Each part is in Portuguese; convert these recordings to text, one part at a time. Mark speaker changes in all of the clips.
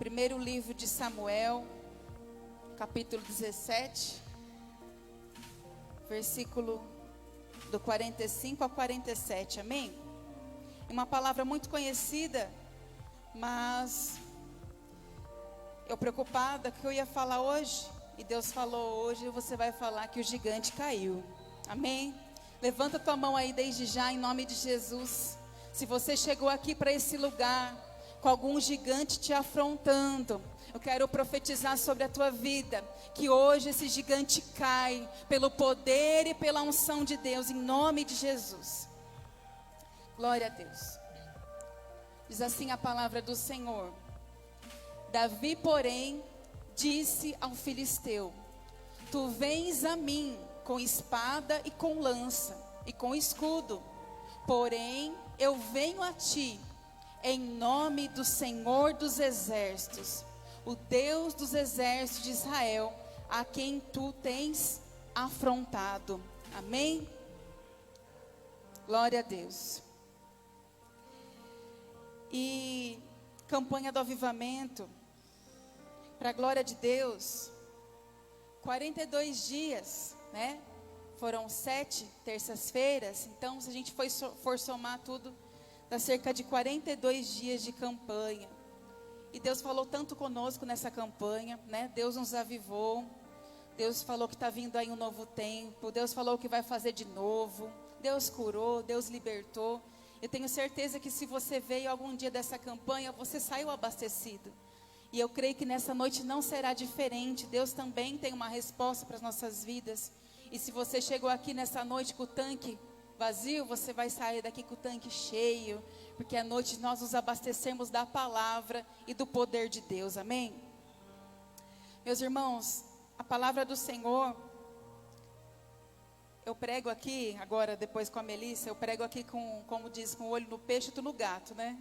Speaker 1: Primeiro livro de Samuel, capítulo 17, versículo do 45 a 47, amém? Uma palavra muito conhecida, mas eu preocupada que eu ia falar hoje, e Deus falou hoje, você vai falar que o gigante caiu, amém? Levanta tua mão aí desde já, em nome de Jesus. Se você chegou aqui para esse lugar, com algum gigante te afrontando, eu quero profetizar sobre a tua vida, que hoje esse gigante cai, pelo poder e pela unção de Deus, em nome de Jesus. Glória a Deus. Diz assim a palavra do Senhor: Davi, porém, disse ao filisteu: Tu vens a mim com espada e com lança e com escudo, porém eu venho a ti em nome do Senhor dos exércitos, o Deus dos exércitos de Israel, a quem tu tens afrontado. Amém? Glória a Deus. E campanha do avivamento, para a glória de Deus, 42 dias, né? Foram 7 terças-feiras, então se a gente for somar tudo, dá cerca de 42 dias de campanha. E Deus falou tanto conosco nessa campanha, né? Deus nos avivou. Deus falou que está vindo aí um novo tempo. Deus falou que vai fazer de novo. Deus curou, Deus libertou. Eu tenho certeza que se você veio algum dia dessa campanha, você saiu abastecido. E eu creio que nessa noite não será diferente. Deus também tem uma resposta para as nossas vidas. E se você chegou aqui nessa noite com o tanque vazio, você vai sair daqui com o tanque cheio, porque à noite nós nos abastecemos da palavra e do poder de Deus, amém? Meus irmãos, a palavra do Senhor, eu prego aqui, agora depois com a Melissa, eu prego aqui com, como diz, com o olho no peixe e outro no gato, né?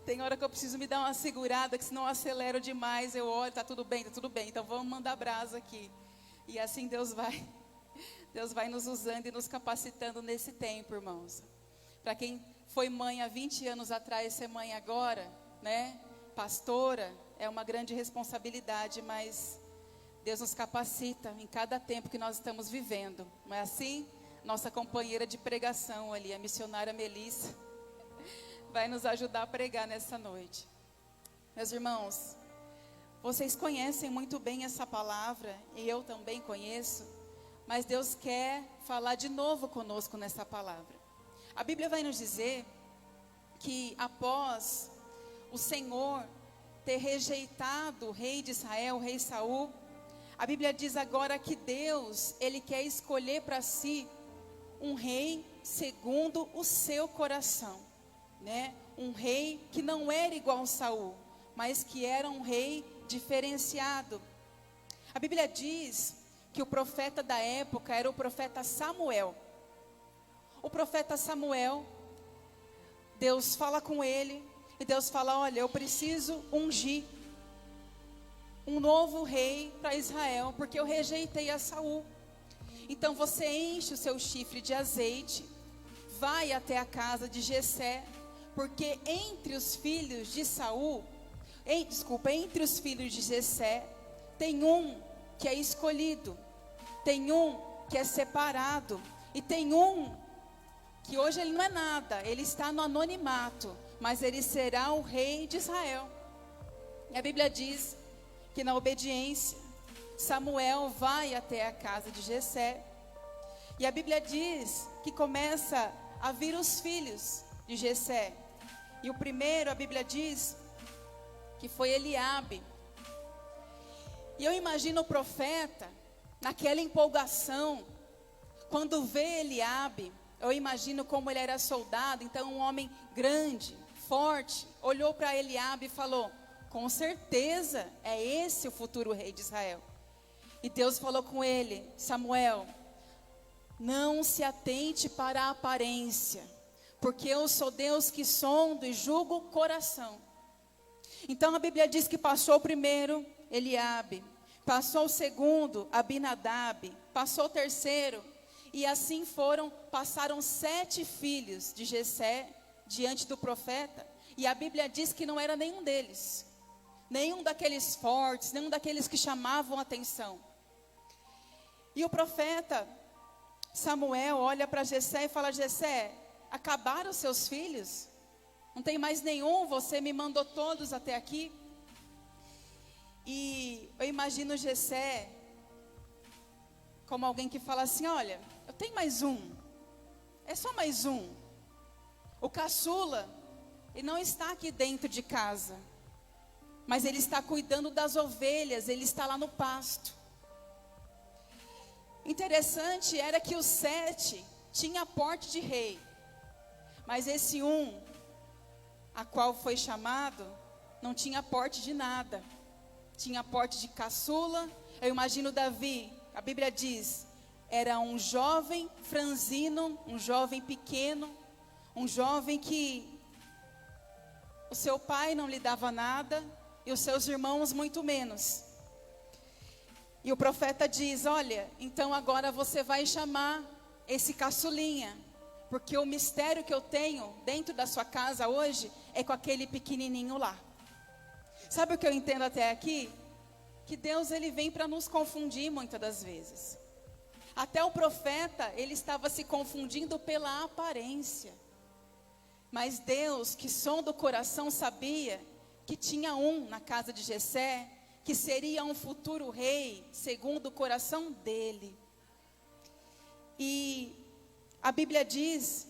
Speaker 1: Tem hora que eu preciso me dar uma segurada, que senão eu acelero demais, eu olho, tá tudo bem, então vamos mandar brasa aqui. E assim Deus vai nos usando e nos capacitando nesse tempo, irmãos. Para quem foi mãe há 20 anos atrás, ser mãe agora, né? Pastora, é uma grande responsabilidade, mas Deus nos capacita em cada tempo que nós estamos vivendo. Não é assim? Nossa companheira de pregação ali, a missionária Melissa, vai nos ajudar a pregar nessa noite. Meus irmãos, vocês conhecem muito bem essa palavra, e eu também conheço, mas Deus quer falar de novo conosco nessa palavra. A Bíblia vai nos dizer que após o Senhor ter rejeitado o rei de Israel, o rei Saul, a Bíblia diz agora que Deus, Ele quer escolher para si um rei segundo o seu coração, né? Um rei que não era igual a Saul, mas que era um rei diferenciado. A Bíblia diz que o profeta da época era o profeta Samuel. O profeta Samuel, Deus fala com ele, e Deus fala: olha, eu preciso ungir um novo rei para Israel, porque eu rejeitei a Saul. Então você enche o seu chifre de azeite, vai até a casa de Jessé, porque entre os filhos de Saul, entre os filhos de Jessé, tem um que é escolhido, tem um que é separado, e tem um que hoje ele não é nada, ele está no anonimato, mas ele será o rei de Israel. E a Bíblia diz que na obediência, Samuel vai até a casa de Jessé, e a Bíblia diz que começa a vir os filhos de Jessé, e o primeiro, a Bíblia diz que foi Eliabe. E eu imagino o profeta, naquela empolgação, quando vê Eliabe, eu imagino como ele era soldado, então um homem grande, forte, olhou para Eliabe e falou: com certeza é esse o futuro rei de Israel. E Deus falou com ele: Samuel, não se atente para a aparência, porque eu sou Deus que sondo e julgo o coração. Então a Bíblia diz que passou o primeiro, Eliabe, passou o segundo, Abinadab, passou o terceiro, e assim passaram 7 filhos de Jessé diante do profeta, e a Bíblia diz que não era nenhum deles, nenhum daqueles fortes, nenhum daqueles que chamavam atenção. E o profeta Samuel olha para Jessé e fala: Jessé, acabaram os seus filhos? Não tem mais nenhum, você me mandou todos até aqui. E eu imagino Jessé como alguém que fala assim: olha, eu tenho mais um, é só mais um. O caçula, ele não está aqui dentro de casa, mas ele está cuidando das ovelhas, ele está lá no pasto. Interessante era que o 7 tinha porte de rei, mas esse um, a qual foi chamado, não tinha porte de nada. Tinha porte de caçula. Eu imagino Davi, a Bíblia diz, era um jovem franzino, um jovem pequeno, um jovem que o seu pai não lhe dava nada e os seus irmãos muito menos. E o profeta diz: olha, então agora você vai chamar esse caçulinha, porque o mistério que eu tenho dentro da sua casa hoje é com aquele pequenininho lá. Sabe o que eu entendo até aqui? Que Deus, ele vem para nos confundir muitas das vezes. Até o profeta, ele estava se confundindo pela aparência. Mas Deus, que sonda o coração, sabia que tinha um na casa de Jessé, que seria um futuro rei, segundo o coração dele. E a Bíblia diz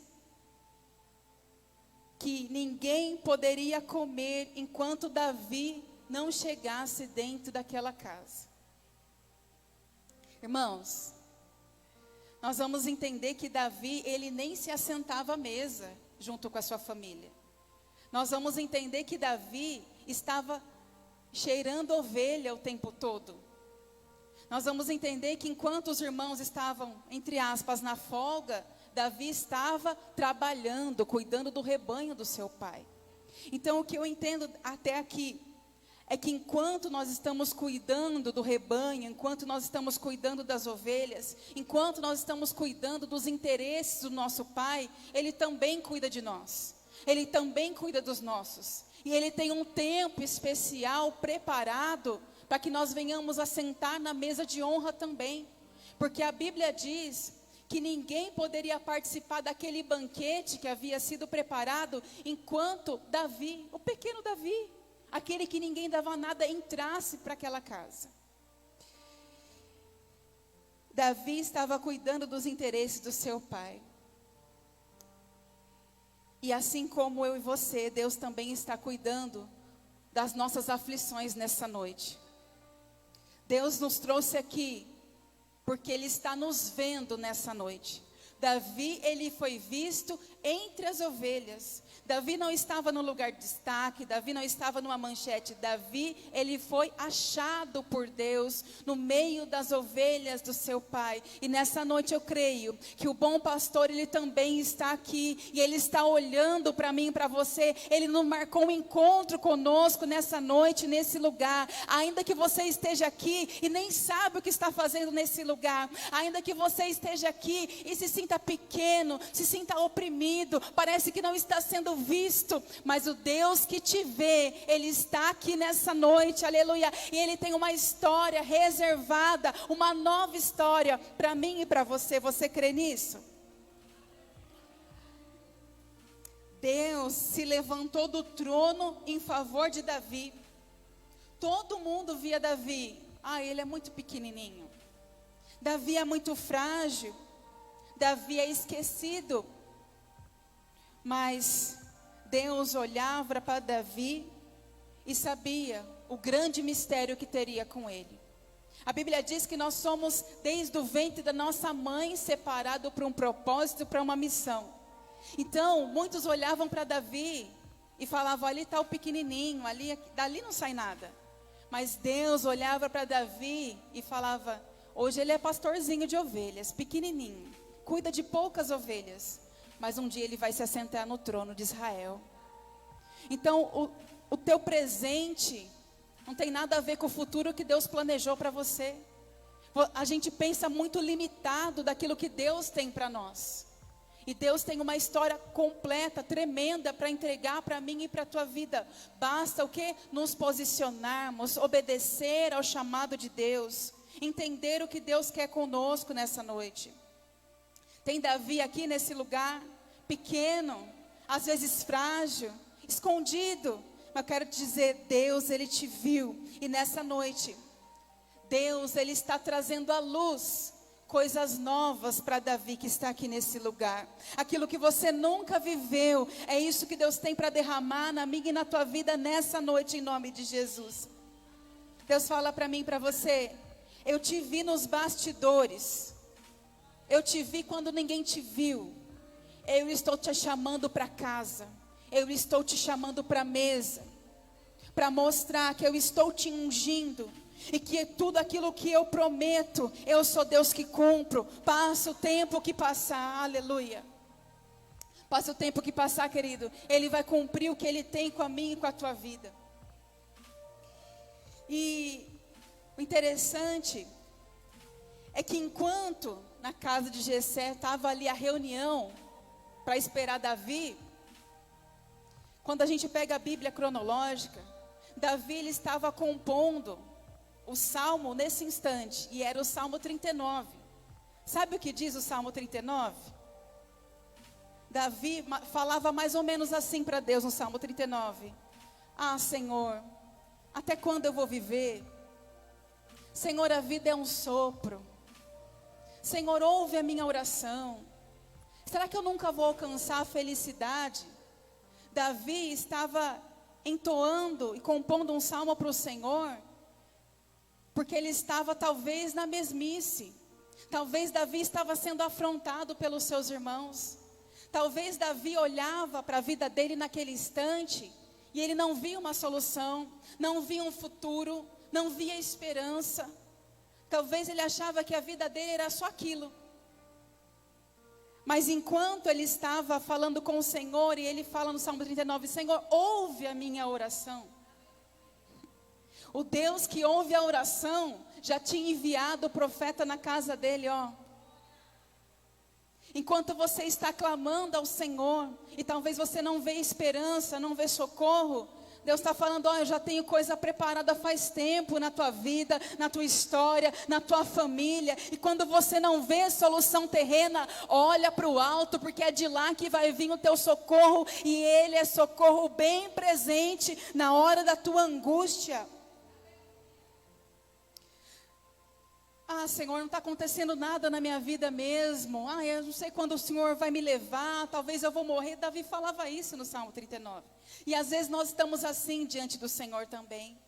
Speaker 1: que ninguém poderia comer enquanto Davi não chegasse dentro daquela casa. Irmãos, nós vamos entender que Davi, ele nem se assentava à mesa junto com a sua família. Nós vamos entender que Davi estava cheirando ovelha o tempo todo. Nós vamos entender que enquanto os irmãos estavam, entre aspas, na folga, Davi estava trabalhando, cuidando do rebanho do seu pai. Então, o que eu entendo até aqui é que enquanto nós estamos cuidando do rebanho, enquanto nós estamos cuidando das ovelhas, enquanto nós estamos cuidando dos interesses do nosso pai, ele também cuida de nós. Ele também cuida dos nossos. E ele tem um tempo especial preparado para que nós venhamos a sentar na mesa de honra também. Porque a Bíblia diz que ninguém poderia participar daquele banquete que havia sido preparado enquanto Davi, o pequeno Davi, aquele que ninguém dava nada, entrasse para aquela casa. Davi estava cuidando dos interesses do seu pai. E assim como eu e você, Deus também está cuidando das nossas aflições nessa noite. Deus nos trouxe aqui porque Ele está nos vendo nessa noite. Davi, ele foi visto entre as ovelhas. Davi não estava no lugar de destaque, Davi não estava numa manchete. Davi, ele foi achado por Deus no meio das ovelhas do seu pai. E nessa noite eu creio que o bom pastor, ele também está aqui. E ele está olhando para mim e para você. Ele nos marcou um encontro conosco nessa noite, nesse lugar. Ainda que você esteja aqui e nem sabe o que está fazendo nesse lugar. Ainda que você esteja aqui e se sinta pequeno, se sinta oprimido, parece que não está sendo visto, mas o Deus que te vê, Ele está aqui nessa noite, aleluia, e Ele tem uma história reservada, uma nova história para mim e para você. Você crê nisso? Deus se levantou do trono em favor de Davi. Todo mundo via Davi, ele é muito pequenininho, Davi é muito frágil, Davi é esquecido. Mas Deus olhava para Davi e sabia o grande mistério que teria com ele. A Bíblia diz que nós somos desde o ventre da nossa mãe separados para um propósito, para uma missão. Então muitos olhavam para Davi e falavam: ali está o pequenininho, dali não sai nada. Mas Deus olhava para Davi e falava: hoje ele é pastorzinho de ovelhas, pequenininho, cuida de poucas ovelhas, mas um dia ele vai se assentar no trono de Israel. Então o teu presente não tem nada a ver com o futuro que Deus planejou para você. A gente pensa muito limitado daquilo que Deus tem para nós. E Deus tem uma história completa, tremenda, para entregar para mim e para a tua vida. Basta o quê? Nos posicionarmos, obedecer ao chamado de Deus, entender o que Deus quer conosco nessa noite. Tem Davi aqui nesse lugar, pequeno, às vezes frágil, escondido. Mas eu quero te dizer, Deus, Ele te viu. E nessa noite, Deus, Ele está trazendo à luz coisas novas para Davi que está aqui nesse lugar. Aquilo que você nunca viveu, é isso que Deus tem para derramar na minha e na tua vida nessa noite, em nome de Jesus. Deus fala para mim e para você: eu te vi nos bastidores, eu te vi quando ninguém te viu. Eu estou te chamando para casa, eu estou te chamando para a mesa, para mostrar que eu estou te ungindo. E que tudo aquilo que eu prometo, eu sou Deus que cumpro. Passa o tempo que passar, aleluia. Passa o tempo que passar, querido, Ele vai cumprir o que Ele tem com a minha e com a tua vida. E o interessante é que enquanto na casa de Jessé estava ali a reunião para esperar Davi, quando a gente pega a Bíblia cronológica, Davi ele estava compondo o Salmo nesse instante, e era o Salmo 39. Sabe o que diz o Salmo 39? Davi falava mais ou menos assim para Deus no Salmo 39. Ah, Senhor, até quando eu vou viver? Senhor, a vida é um sopro. Senhor, ouve a minha oração. Será que eu nunca vou alcançar a felicidade? Davi estava entoando e compondo um salmo para o Senhor, porque ele estava talvez na mesmice. Talvez Davi estava sendo afrontado pelos seus irmãos. Talvez Davi olhava para a vida dele naquele instante e ele não via uma solução, não via um futuro, não via esperança. Talvez ele achava que a vida dele era só aquilo. Mas enquanto ele estava falando com o Senhor, e ele fala no Salmo 39, Senhor, ouve a minha oração. O Deus que ouve a oração já tinha enviado o profeta na casa dele, ó. Enquanto você está clamando ao Senhor, e talvez você não vê esperança, não vê socorro, Deus está falando, ó, eu já tenho coisa preparada faz tempo na tua vida, na tua história, na tua família. E quando você não vê solução terrena, olha para o alto, porque é de lá que vai vir o teu socorro, e Ele é socorro bem presente na hora da tua angústia. Ah, Senhor, não está acontecendo nada na minha vida mesmo. Ah, eu não sei quando o Senhor vai me levar. Talvez eu vou morrer. Davi falava isso no Salmo 39. E às vezes nós estamos assim diante do Senhor também.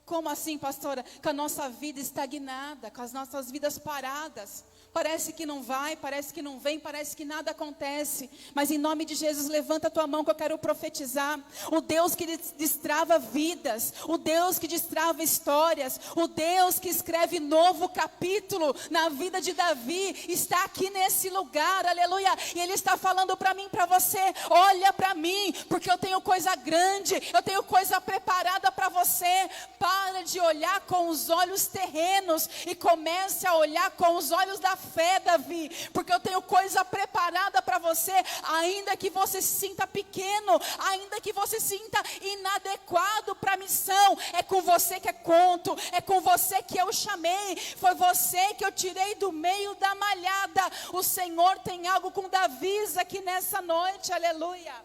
Speaker 1: Como assim, pastora? Com a nossa vida estagnada, com as nossas vidas paradas. Parece que não vai, parece que não vem, parece que nada acontece. Mas em nome de Jesus, levanta a tua mão que eu quero profetizar. O Deus que destrava vidas, o Deus que destrava histórias, o Deus que escreve novo capítulo na vida de Davi, está aqui nesse lugar, aleluia. E Ele está falando para mim, para você, olha para mim, porque eu tenho coisa grande, eu tenho coisa preparada para você. Para de olhar com os olhos terrenos e comece a olhar com os olhos da fé, Davi, porque eu tenho coisa preparada para você, ainda que você se sinta pequeno, ainda que você se sinta inadequado para a missão, é com você que é conto, é com você que eu chamei, foi você que eu tirei do meio da malhada. O Senhor tem algo com Davi aqui nessa noite, aleluia,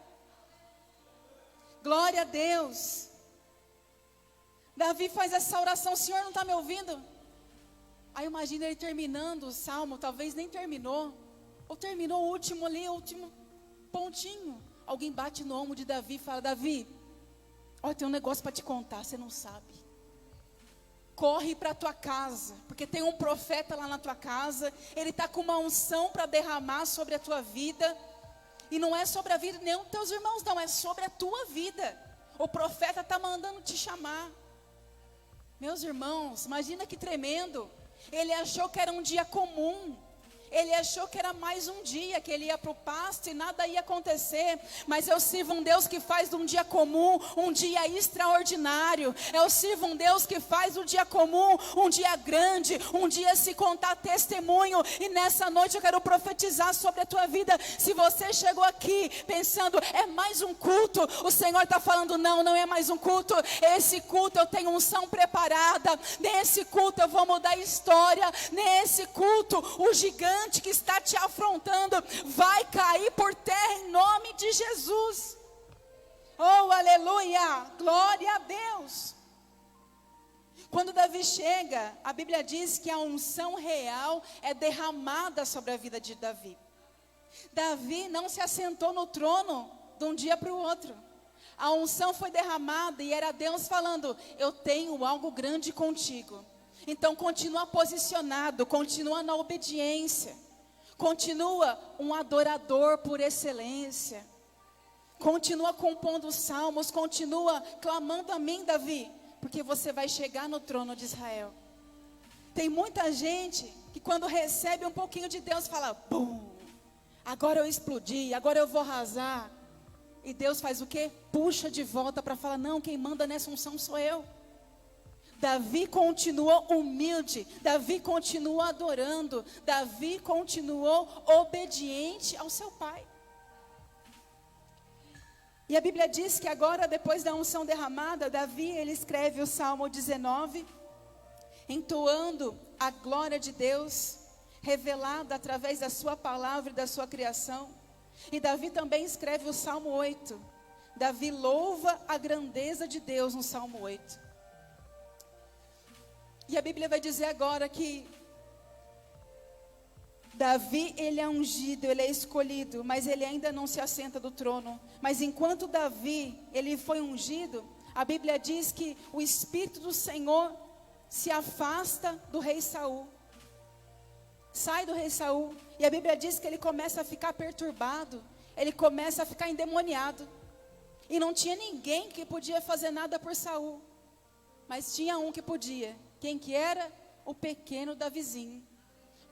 Speaker 1: glória a Deus. Davi faz essa oração, o Senhor não está me ouvindo? Aí imagina ele terminando o salmo, talvez nem terminou, ou terminou o último ali, o último pontinho. Alguém bate no ombro de Davi e fala, Davi, olha, tem um negócio para te contar, você não sabe. Corre para a tua casa, porque tem um profeta lá na tua casa, ele está com uma unção para derramar sobre a tua vida. E não é sobre a vida nem dos teus irmãos, não, é sobre a tua vida. O profeta está mandando te chamar. Meus irmãos, imagina que tremendo. Ele achou que era um dia comum. Ele achou que era mais um dia, que ele ia para o pasto e nada ia acontecer. Mas eu sirvo um Deus que faz de um dia comum um dia extraordinário. Eu sirvo um Deus que faz do dia comum um dia grande, um dia se contar testemunho. E nessa noite eu quero profetizar sobre a tua vida. Se você chegou aqui pensando, é mais um culto, o Senhor está falando, não, não é mais um culto. Esse culto eu tenho unção preparada. Nesse culto eu vou mudar a história. Nesse culto, o gigante que está te afrontando vai cair por terra em nome de Jesus. Oh, aleluia, glória a Deus. Quando Davi chega, a Bíblia diz que a unção real é derramada sobre a vida de Davi. Davi não se assentou no trono de um dia para o outro. A unção foi derramada e era Deus falando, eu tenho algo grande contigo. Então continua posicionado, continua na obediência, continua um adorador por excelência, continua compondo salmos, continua clamando a mim, Davi, porque você vai chegar no trono de Israel. Tem muita gente que quando recebe um pouquinho de Deus fala, bum, agora eu explodi, agora eu vou arrasar. E Deus faz o quê? Puxa de volta para falar, não, quem manda nessa unção sou eu. Davi continuou humilde, Davi continuou adorando, Davi continuou obediente ao seu pai. E a Bíblia diz que agora, depois da unção derramada, Davi, ele escreve o Salmo 19, entoando a glória de Deus, revelada através da sua palavra e da sua criação. E Davi também escreve o Salmo 8. Davi louva a grandeza de Deus no Salmo 8. E a Bíblia vai dizer agora que Davi, ele é ungido, ele é escolhido, mas ele ainda não se assenta do trono. Mas enquanto Davi, ele foi ungido, a Bíblia diz que o Espírito do Senhor se afasta do rei Saul. Sai do rei Saul. E a Bíblia diz que ele começa a ficar perturbado, ele começa a ficar endemoniado. E não tinha ninguém que podia fazer nada por Saul. Mas tinha um que podia. Quem que era? O pequeno Davizinho.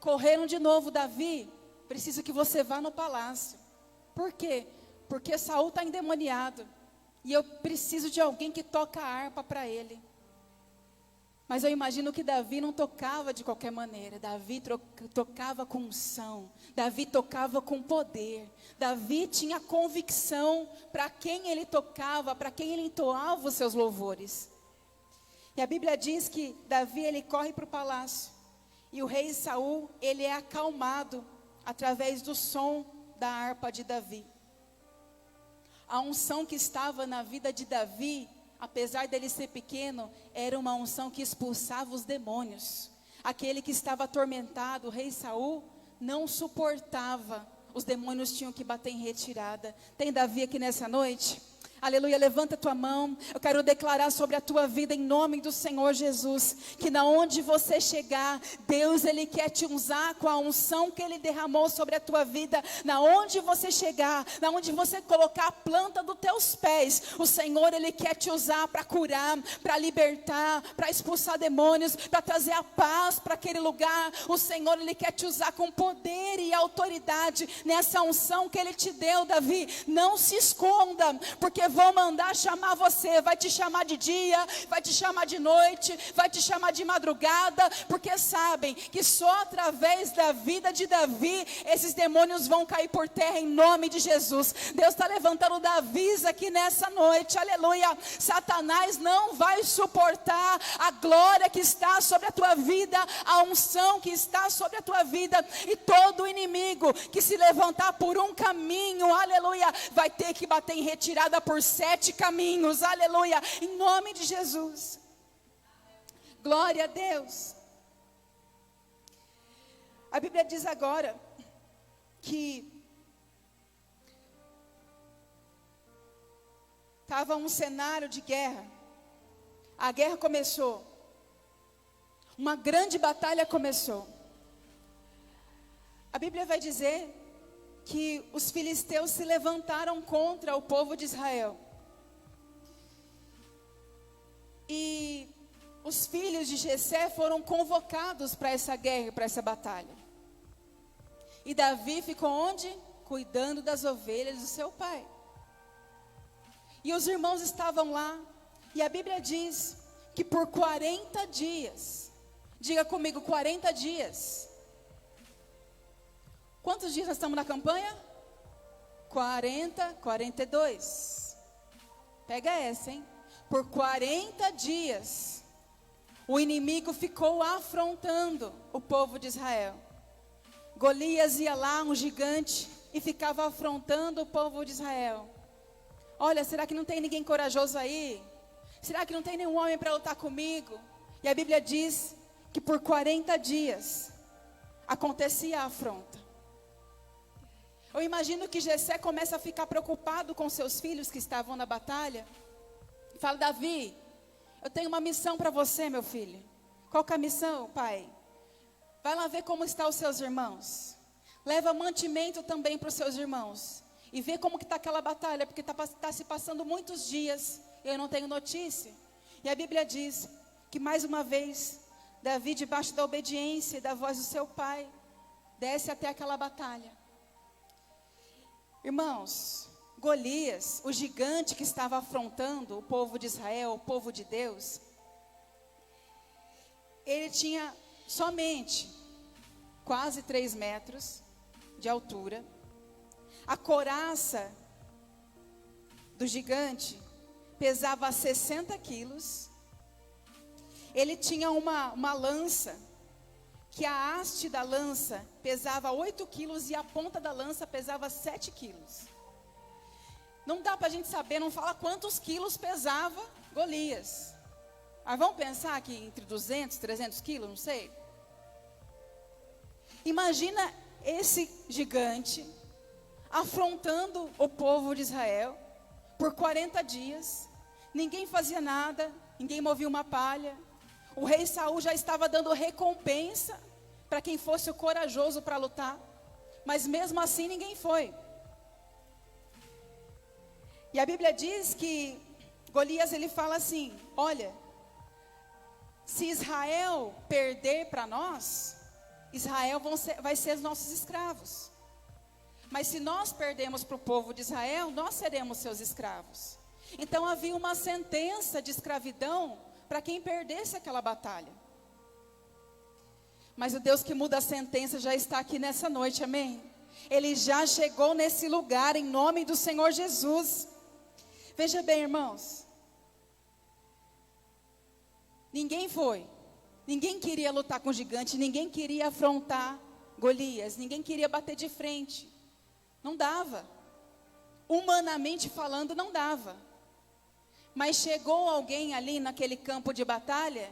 Speaker 1: Correram de novo, Davi, preciso que você vá no palácio. Por quê? Porque Saul está endemoniado. E eu preciso de alguém que toca a harpa para ele. Mas eu imagino que Davi não tocava de qualquer maneira. Davi tocava com unção. Davi tocava com poder. Davi tinha convicção para quem ele tocava, para quem ele entoava os seus louvores. E a Bíblia diz que Davi, ele corre para o palácio. E o rei Saul, ele é acalmado através do som da harpa de Davi. A unção que estava na vida de Davi, apesar dele ser pequeno, era uma unção que expulsava os demônios. Aquele que estava atormentado, o rei Saul, não suportava. Os demônios tinham que bater em retirada. Tem Davi aqui nessa noite? Aleluia, levanta a tua mão. Eu quero declarar sobre a tua vida em nome do Senhor Jesus, que na onde você chegar, Deus, Ele quer te usar com a unção que Ele derramou sobre a tua vida. Na onde você chegar, na onde você colocar a planta dos teus pés, o Senhor, Ele quer te usar para curar, para libertar, para expulsar demônios, para trazer a paz para aquele lugar. O Senhor, Ele quer te usar com poder e autoridade nessa unção que Ele te deu, Davi. Não se esconda, porque vou mandar chamar você, vai te chamar de dia, vai te chamar de noite, vai te chamar de madrugada, porque sabem que só através da vida de Davi, esses demônios vão cair por terra em nome de Jesus. Deus está levantando Davis aqui nessa noite, aleluia. Satanás não vai suportar a glória que está sobre a tua vida, a unção que está sobre a tua vida, e todo inimigo que se levantar por um caminho, aleluia, vai ter que bater em retirada por 7 caminhos, aleluia, em nome de Jesus. Glória a Deus. A Bíblia diz agora que estava um cenário de guerra. A guerra começou. Uma grande batalha começou. A Bíblia vai dizer que os filisteus se levantaram contra o povo de Israel. E os filhos de Jessé foram convocados para essa guerra, para essa batalha. E Davi ficou onde? Cuidando das ovelhas do seu pai. E os irmãos estavam lá. E a Bíblia diz que por 40 dias, diga comigo, 40 dias. Quantos dias nós estamos na campanha? 42. Pega essa, hein? Por 40 dias, o inimigo ficou afrontando o povo de Israel. Golias ia lá, um gigante, e ficava afrontando o povo de Israel. Olha, será que não tem ninguém corajoso aí? Será que não tem nenhum homem para lutar comigo? E a Bíblia diz que por 40 dias acontecia a afronta. Eu imagino que Jessé começa a ficar preocupado com seus filhos que estavam na batalha. Fala, Davi, eu tenho uma missão para você, meu filho. Qual que é a missão, pai? Vai lá ver como estão os seus irmãos. Leva mantimento também para os seus irmãos. E vê como que está aquela batalha, porque está se passando muitos dias. Eu não tenho notícia. E a Bíblia diz que mais uma vez, Davi, debaixo da obediência e da voz do seu pai, desce até aquela batalha. Irmãos, Golias, o gigante que estava afrontando o povo de Israel, o povo de Deus, ele tinha somente quase 3 metros de altura. A couraça do gigante pesava 60 quilos. Ele tinha uma lança, que a haste da lança pesava 8 quilos e a ponta da lança pesava 7 quilos. Não dá para a gente saber, não fala quantos quilos pesava Golias. Mas vamos pensar que entre 200, 300 quilos, não sei. Imagina esse gigante afrontando o povo de Israel por 40 dias. Ninguém fazia nada, ninguém movia uma palha. O rei Saul já estava dando recompensa para quem fosse o corajoso para lutar. Mas mesmo assim ninguém foi. E a Bíblia diz que Golias, ele fala assim, olha, se Israel perder para nós, Israel vai ser os nossos escravos. Mas se nós perdemos para o povo de Israel, nós seremos seus escravos. Então havia uma sentença de escravidão para quem perdesse aquela batalha. Mas o Deus que muda a sentença já está aqui nessa noite, amém? Ele já chegou nesse lugar em nome do Senhor Jesus. Veja bem, irmãos. Ninguém queria lutar com o gigante, ninguém queria afrontar Golias, ninguém queria bater de frente. Não dava. Humanamente falando, não dava. Mas chegou alguém ali naquele campo de batalha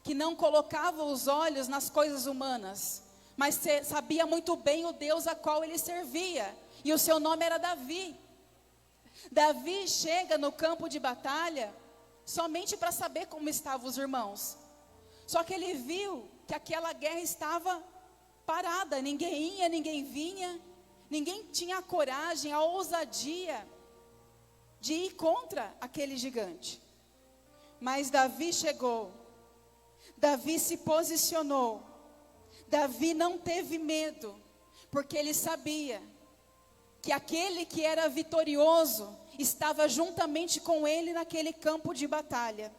Speaker 1: que não colocava os olhos nas coisas humanas, mas sabia muito bem o Deus a qual ele servia, e o seu nome era Davi. Davi chega no campo de batalha somente para saber como estavam os irmãos. Só que ele viu que aquela guerra estava parada, ninguém ia, ninguém vinha, ninguém tinha a coragem, a ousadia de ir contra aquele gigante. Mas Davi chegou, Davi se posicionou, Davi não teve medo, porque ele sabia que aquele que era vitorioso estava juntamente com ele naquele campo de batalha.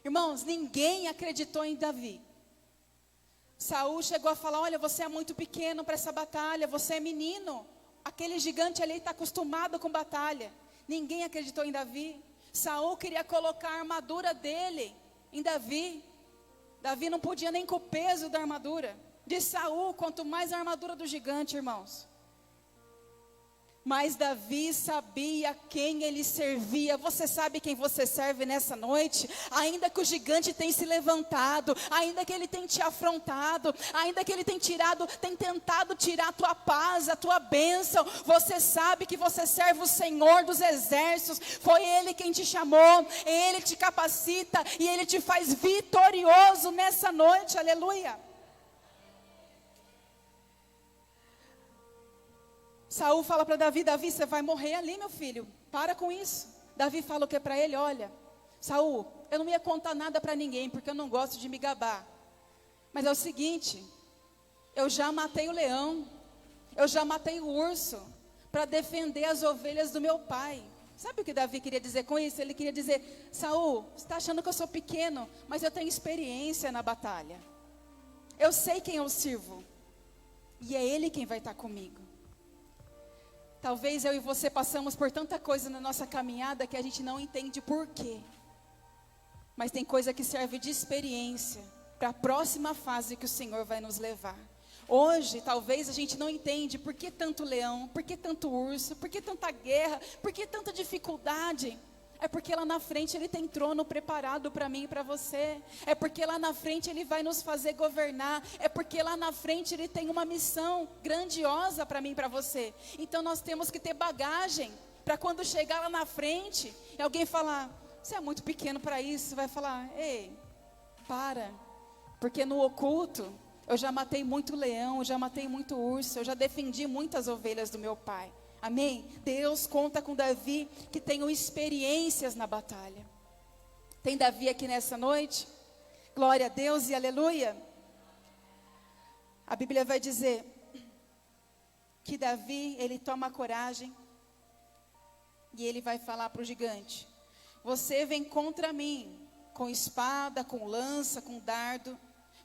Speaker 1: Irmãos, ninguém acreditou em Davi. Saul chegou a falar, olha, você é muito pequeno para essa batalha, você é menino, aquele gigante ali está acostumado com batalha. Ninguém acreditou em Davi. Saul queria colocar a armadura dele em Davi. Davi não podia nem com o peso da armadura de Saul, quanto mais a armadura do gigante, irmãos. Mas Davi sabia quem ele servia. Você sabe quem você serve nessa noite? Ainda que o gigante tenha se levantado, ainda que ele tenha te afrontado, ainda que ele tenha tentado tirar a tua paz, a tua bênção, você sabe que você serve o Senhor dos exércitos. Foi Ele quem te chamou, Ele te capacita e Ele te faz vitorioso nessa noite, aleluia. Saul fala para Davi, Davi, você vai morrer ali, meu filho, para com isso. Davi fala o que para ele? Olha, Saul, eu não ia contar nada para ninguém, porque eu não gosto de me gabar. Mas é o seguinte, eu já matei o leão, Eu já matei o urso para defender as ovelhas do meu pai. Sabe o que Davi queria dizer com isso? Ele queria dizer: Saul, você está achando que eu sou pequeno, mas eu tenho experiência na batalha. Eu sei quem eu sirvo. E é Ele quem vai estar comigo. Talvez eu e você passamos por tanta coisa na nossa caminhada que a gente não entende por quê. Mas tem coisa que serve de experiência para a próxima fase que o Senhor vai nos levar. Hoje, talvez a gente não entende por que tanto leão, por que tanto urso, por que tanta guerra, por que tanta dificuldade. É porque lá na frente Ele tem trono preparado para mim e para você. É porque lá na frente Ele vai nos fazer governar. É porque lá na frente Ele tem uma missão grandiosa para mim e para você. Então nós temos que ter bagagem para quando chegar lá na frente e alguém falar: você é muito pequeno para isso. Você vai falar: ei, para. Porque no oculto eu já matei muito leão, eu já matei muito urso, eu já defendi muitas ovelhas do meu pai. Amém? Deus conta com Davi, que tem experiências na batalha. Tem Davi aqui nessa noite? Glória a Deus e aleluia. A Bíblia vai dizer que Davi, ele toma coragem e ele vai falar para o gigante: você vem contra mim com espada, com lança, com dardo,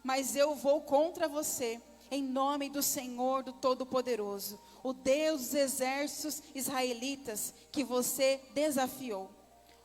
Speaker 1: mas eu vou contra você em nome do Senhor, do Todo-Poderoso, o Deus dos exércitos israelitas que você desafiou.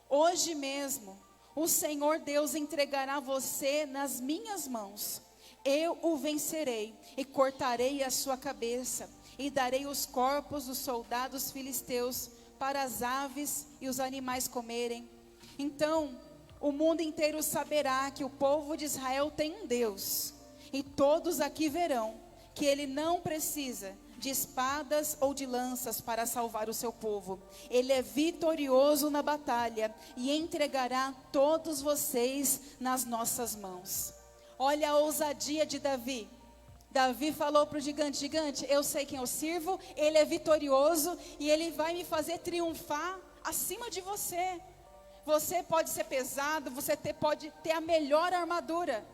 Speaker 1: Hoje mesmo, o Senhor Deus entregará você nas minhas mãos. Eu o vencerei e cortarei a sua cabeça e darei os corpos dos soldados filisteus para as aves e os animais comerem. Então, o mundo inteiro saberá que o povo de Israel tem um Deus. E todos aqui verão que Ele não precisa de espadas ou de lanças para salvar o seu povo. Ele é vitorioso na batalha e entregará todos vocês nas nossas mãos. Olha a ousadia de Davi. Davi falou para o gigante: gigante, eu sei quem eu sirvo, Ele é vitorioso e Ele vai me fazer triunfar acima de você. Você pode ser pesado, você pode ter a melhor armadura,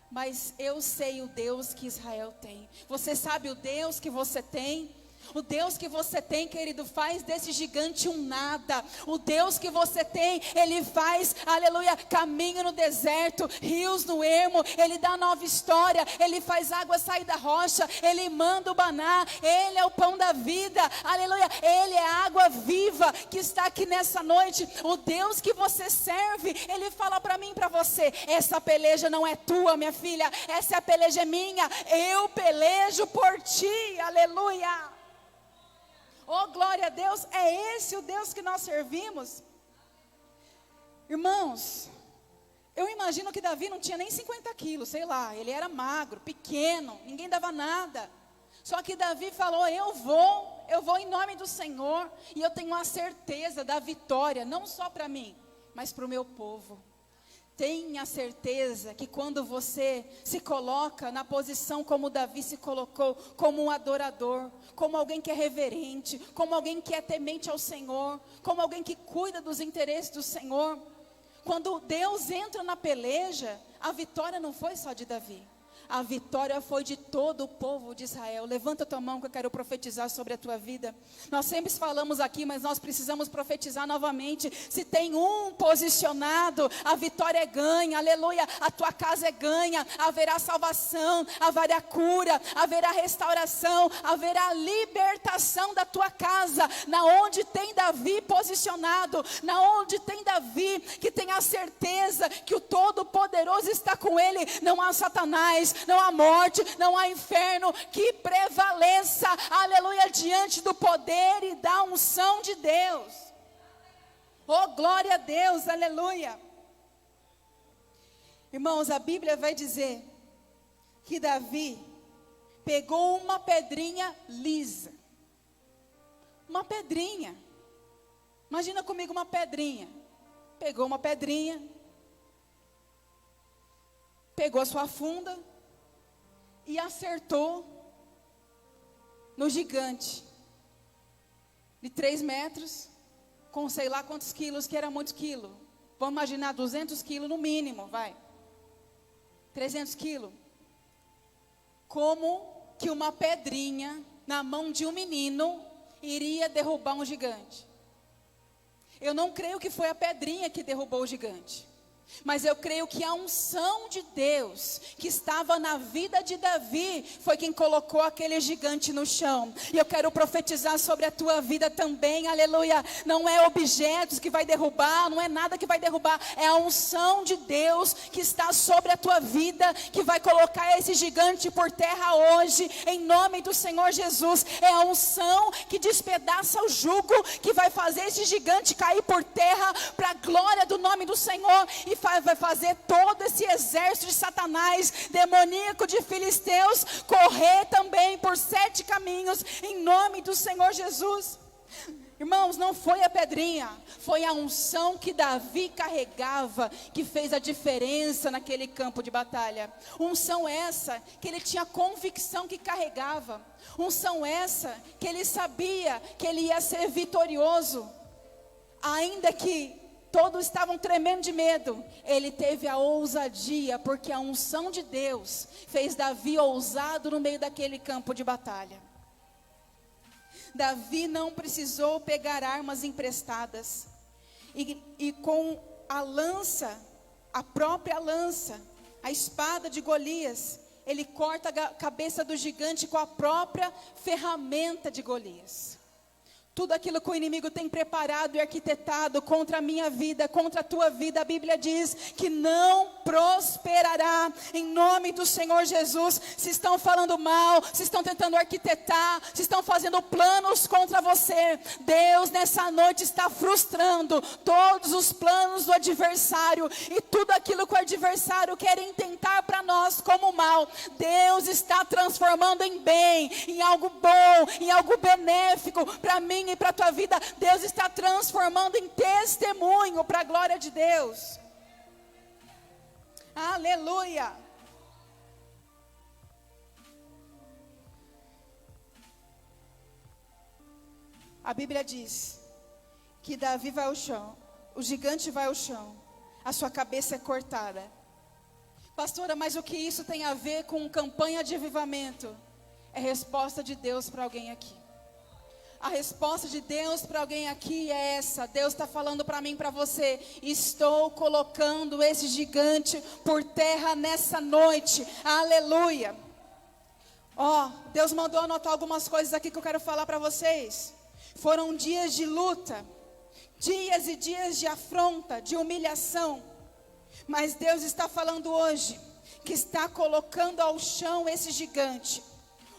Speaker 1: mas eu sei o Deus que Israel tem. Você sabe o Deus que você tem? O Deus que você tem, querido, faz desse gigante um nada. O Deus que você tem, Ele faz, aleluia, caminho no deserto, rios no ermo. Ele dá nova história, Ele faz água sair da rocha, Ele manda o maná. Ele é o pão da vida, aleluia. Ele é a água viva que está aqui nessa noite. O Deus que você serve, Ele fala para mim e para você: essa peleja não é tua, minha filha, essa peleja é minha. Eu pelejo por ti, aleluia. Oh, glória a Deus, é esse o Deus que nós servimos. Irmãos, eu imagino que Davi não tinha nem 50 quilos, sei lá, ele era magro, pequeno, ninguém dava nada. Só que Davi falou: eu vou em nome do Senhor, e eu tenho a certeza da vitória, não só para mim, mas para o meu povo. Tenha certeza que quando você se coloca na posição como Davi se colocou, como um adorador, como alguém que é reverente, como alguém que é temente ao Senhor, como alguém que cuida dos interesses do Senhor, quando Deus entra na peleja, a vitória não foi só de Davi. A vitória foi de todo o povo de Israel. Levanta a tua mão que eu quero profetizar sobre a tua vida. Nós sempre falamos aqui, mas nós precisamos profetizar novamente. Se tem um posicionado, a vitória é ganha, aleluia. A tua casa é ganha, haverá salvação, haverá cura, haverá restauração, haverá libertação da tua casa. Na onde tem Davi posicionado, na onde tem Davi que tem a certeza que o Todo-Poderoso está com ele, não há Satanás, não há morte, não há inferno que prevaleça, aleluia, diante do poder e da unção de Deus. Oh, glória a Deus, aleluia. Irmãos, a Bíblia vai dizer que Davi pegou uma pedrinha lisa. Uma pedrinha. Imagina comigo uma pedrinha. Pegou uma pedrinha, pegou a sua funda e acertou no gigante de 3 metros, com sei lá quantos quilos, que era muitos quilos. Vamos imaginar 200 quilos no mínimo, vai. 300 quilos. Como que uma pedrinha na mão de um menino, iria derrubar um gigante. Eu não creio que foi a pedrinha que derrubou o gigante. Mas eu creio que a unção de Deus que estava na vida de Davi foi quem colocou aquele gigante no chão. E eu quero profetizar sobre a tua vida também, aleluia. Não é objetos que vai derrubar, não é nada que vai derrubar, é a unção de Deus que está sobre a tua vida, que vai colocar esse gigante por terra hoje, em nome do Senhor Jesus. É a unção que despedaça o jugo, que vai fazer esse gigante cair por terra, para a glória do nome do Senhor. E vai fazer todo esse exército de Satanás, demoníaco, de filisteus, correr também por 7 caminhos, em nome do Senhor Jesus. Irmãos, não foi a pedrinha, foi a unção que Davi carregava, que fez a diferença naquele campo de batalha. Unção essa, que ele tinha convicção que carregava. Unção essa, que ele sabia que ele ia ser vitorioso, ainda que todos estavam tremendo de medo. Ele teve a ousadia, porque a unção de Deus fez Davi ousado no meio daquele campo de batalha. Davi não precisou pegar armas emprestadas. E com a lança, a própria lança, a espada de Golias, ele corta a cabeça do gigante com a própria ferramenta de Golias. Tudo aquilo que o inimigo tem preparado e arquitetado contra a minha vida, contra a tua vida, a Bíblia diz que não prosperará, em nome do Senhor Jesus. Se estão falando mal, se estão tentando arquitetar, se estão fazendo planos contra você, Deus nessa noite está frustrando todos os planos do adversário, e tudo aquilo que o adversário quer intentar para nós como mal, Deus está transformando em bem, em algo bom, em algo benéfico para mim e para a tua vida. Deus está transformando em testemunho para a glória de Deus. Aleluia. A Bíblia diz que Davi vai ao chão, o gigante vai ao chão, a sua cabeça é cortada. Pastora, mas o que isso tem a ver com campanha de avivamento? É resposta de Deus para alguém aqui. A resposta de Deus para alguém aqui é essa. Deus está falando para mim, para você: estou colocando esse gigante por terra nessa noite. Aleluia. Deus mandou anotar algumas coisas aqui que eu quero falar para vocês. Foram dias de luta, dias e dias de afronta, de humilhação. Mas Deus está falando hoje que está colocando ao chão esse gigante.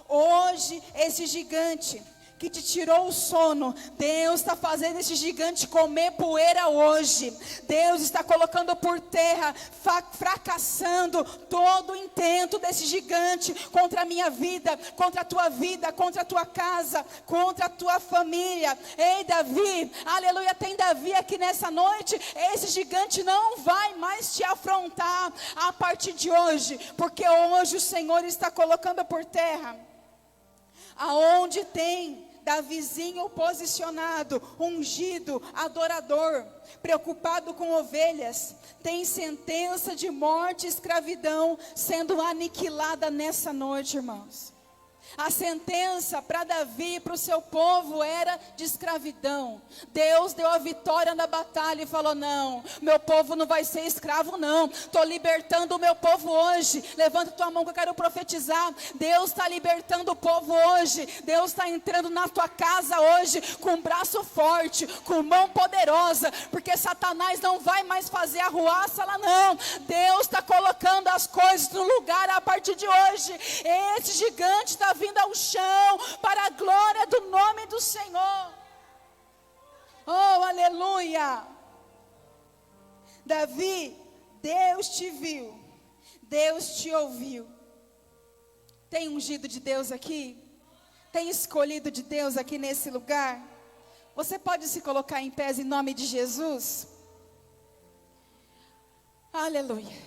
Speaker 1: Hoje, esse gigante que te tirou o sono, Deus está fazendo esse gigante comer poeira hoje. Deus está colocando por terra, fracassando todo o intento desse gigante contra a minha vida, contra a tua casa, contra a tua família. Ei, Davi, aleluia, tem Davi aqui nessa noite. Esse gigante não vai mais te afrontar a partir de hoje, porque hoje o Senhor está colocando por terra. Aonde tem Davizinho posicionado, ungido, adorador, preocupado com ovelhas, tem sentença de morte e escravidão sendo aniquilada nessa noite, irmãos. A sentença para Davi e para o seu povo era de escravidão. Deus deu a vitória na batalha e falou: não, meu povo não vai ser escravo não. Estou libertando o meu povo hoje. Levanta tua mão que eu quero profetizar. Deus está libertando o povo hoje. Deus está entrando na tua casa hoje com um braço forte, com mão poderosa, porque Satanás não vai mais fazer arruaça lá não. Deus está colocando as coisas no lugar a partir de hoje. Esse gigante está vindo ao chão para a glória do nome do Senhor. Oh, aleluia. Davi, Deus te viu, Deus te ouviu. Tem ungido de Deus aqui? Tem escolhido de Deus aqui nesse lugar? Você pode se colocar em pés em nome de Jesus? Aleluia.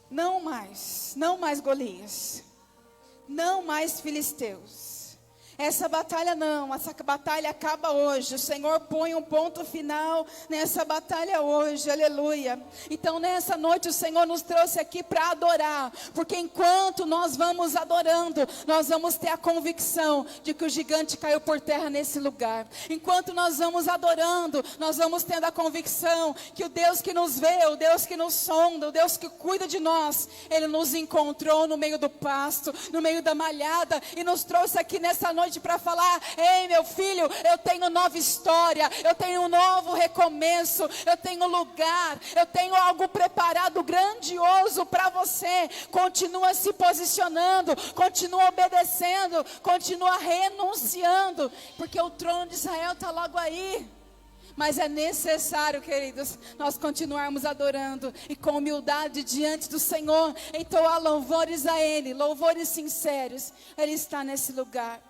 Speaker 1: Não mais Golias. Não mais filisteus. Essa batalha não, essa batalha acaba hoje. O Senhor põe um ponto final nessa batalha hoje, aleluia. Então nessa noite o Senhor nos trouxe aqui para adorar, porque enquanto nós vamos adorando, nós vamos ter a convicção de que o gigante caiu por terra nesse lugar. Enquanto nós vamos adorando, nós vamos tendo a convicção que o Deus que nos vê, o Deus que nos sonda, o Deus que cuida de nós, Ele nos encontrou no meio do pasto, no meio da malhada, e nos trouxe aqui nessa noite para falar: ei, meu filho, eu tenho nova história, eu tenho um novo recomeço, eu tenho lugar, eu tenho algo preparado grandioso para você. Continua se posicionando, continua obedecendo, continua renunciando, porque o trono de Israel está logo aí. Mas é necessário, queridos, nós continuarmos adorando e com humildade diante do Senhor, entoar louvores a Ele, louvores sinceros. Ele está nesse lugar.